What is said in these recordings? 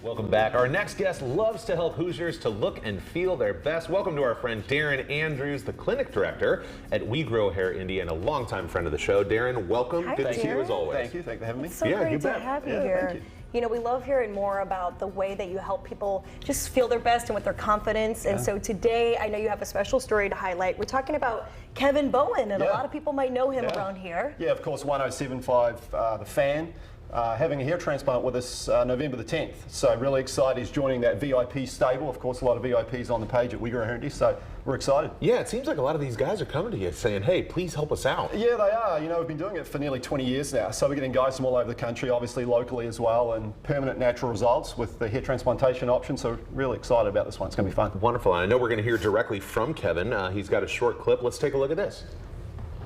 Welcome back. Our next guest loves to help Hoosiers to look and feel their best. Welcome to our friend Darren Andrews, the clinic director at We Grow Hair Indy and a longtime friend of the show. Darren, welcome. Hi, Good to see you as always. Thank you. Thank you for having me. It's so Yeah, great you to bet. have you Yeah, here. thank you. You know, we love hearing more about the way that you help people just feel their best and with their confidence. And so today, I know you have a special story to highlight. We're talking about Kevin Bowen, and a Yeah. lot of people might know him around here. Yeah, of course, 1075, the fan, having a hair transplant with us November the 10th. So really excited. He's joining that VIP stable. Of course, a lot of VIPs on the page at We Grow Hair Indy, so we're excited. Yeah, it seems like a lot of these guys are coming to you saying, hey, please help us out. Yeah, they are. You know, we've been doing it for nearly 20 years now. So we're getting guys from all over the country, obviously locally as well, and permanent natural results with the hair transplantation option. So really excited about this one. It's going to be fun. Wonderful. And I know we're going to hear directly from Kevin. He's got a short clip. Let's take a look at this.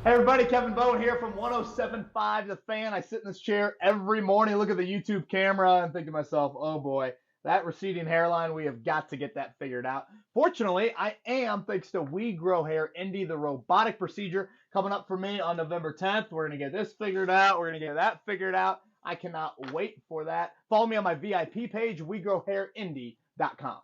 Hey everybody, Kevin Bowen here from 1075 The Fan. I sit in this chair every morning, look at the YouTube camera, and think to myself, oh boy, that receding hairline, we have got to get that figured out. Fortunately, I am, thanks to We Grow Hair Indy, the robotic procedure coming up for me on November 10th. We're going to get this figured out. We're going to get that figured out. I cannot wait for that. Follow me on my VIP page, WeGrowHairIndy.com.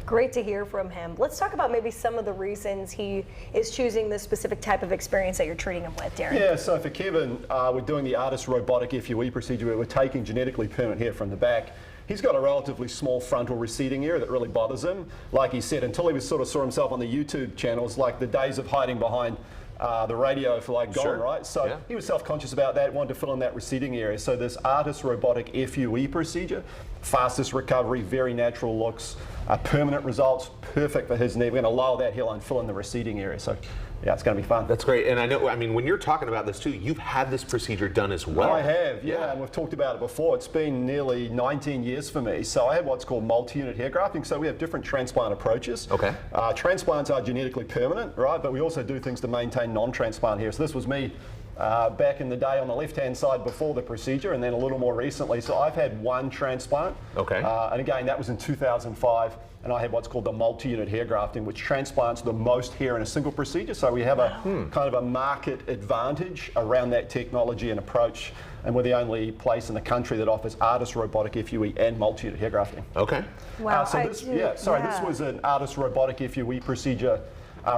Great to hear from him. Let's talk about maybe some of the reasons he is choosing this specific type of experience that you're treating him with, Darren. Yeah, so for Kevin, we're doing the ARTAS robotic FUE procedure where we're taking genetically permanent hair from the back. He's got a relatively small frontal receding area that really bothers him. Like he said, until he was sort of saw himself on the YouTube channels, like the days of hiding behind the radio for like gone, right? So he was self-conscious about that, wanted to fill in that receding area. So this ARTAS robotic FUE procedure, fastest recovery, very natural looks, permanent results, perfect for his knee. We're going to lower that hairline, fill in the receding area. So yeah, it's going to be fun. That's great. And I know, I mean, when you're talking about this too, you've had this procedure done as well. I have, yeah, and we've talked about it before. It's been nearly 19 years for me. So I have what's called multi-unit hair grafting. So we have different transplant approaches. Okay. Transplants are genetically permanent, right? But we also do things to maintain non-transplant hair. So this was me back in the day on the left-hand side before the procedure, and then a little more recently. So I've had one transplant. Okay. And again, that was in 2005. And I had what's called the multi-unit hair grafting, which transplants the most hair in a single procedure. So we have a kind of a market advantage around that technology and approach. And we're the only place in the country that offers ARTAS robotic FUE and multi-unit hair grafting. Okay. Wow. This was an ARTAS robotic FUE procedure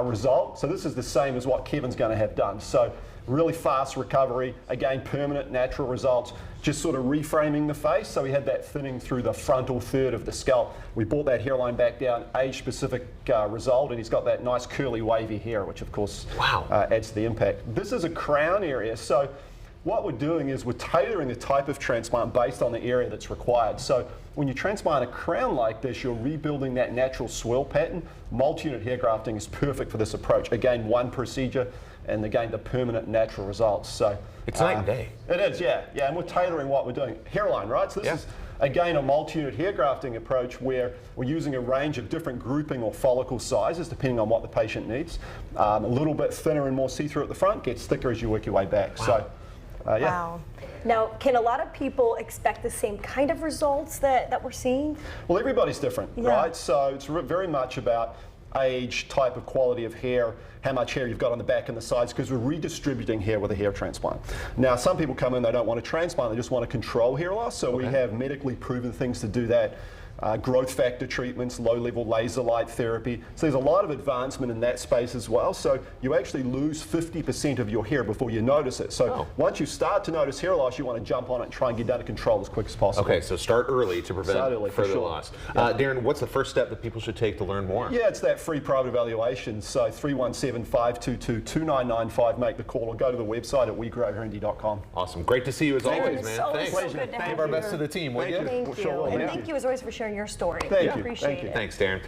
result. So this is the same as what Kevin's going to have done. So really fast recovery, again, permanent natural results, just sort of reframing the face. So we had that thinning through the frontal third of the scalp. We brought that hairline back down, age-specific result, and he's got that nice curly wavy hair, which of course adds to the impact. This is a crown area. So what we're doing is we're tailoring the type of transplant based on the area that's required. So when you transplant a crown like this, you're rebuilding that natural swirl pattern. Multi-unit hair grafting is perfect for this approach. Again, one procedure, and again, the permanent natural results. So it's night and day. It is, yeah, and we're tailoring what we're doing. Hairline, right? So this is again a multi-unit hair grafting approach where we're using a range of different grouping or follicle sizes depending on what the patient needs. A little bit thinner and more see-through at the front, gets thicker as you work your way back. Wow. So. Wow. Now, can a lot of people expect the same kind of results that we're seeing? Well, everybody's different, right? So it's very much about age, type of quality of hair, how much hair you've got on the back and the sides, because we're redistributing hair with a hair transplant. Now, some people come in, they don't want to transplant, they just want to control hair loss, so we have medically proven things to do that. Growth factor treatments, low-level laser light therapy. So there's a lot of advancement in that space as well. So you actually lose 50% of your hair before you notice it. So once you start to notice hair loss, you want to jump on it and try and get down to control as quick as possible. Okay, so start early to prevent further loss. Darren, what's the first step that people should take to learn more? Yeah, it's that free private evaluation. So 317-522-2995, make the call or go to the website at WeGrowHairIndy.com. Awesome. Great to see you as always, man. Thanks. So good to have Give our best to the team, will you? Thank you. And thank you as always for sharing your story. Thank you. Appreciate it. Thanks, Darren.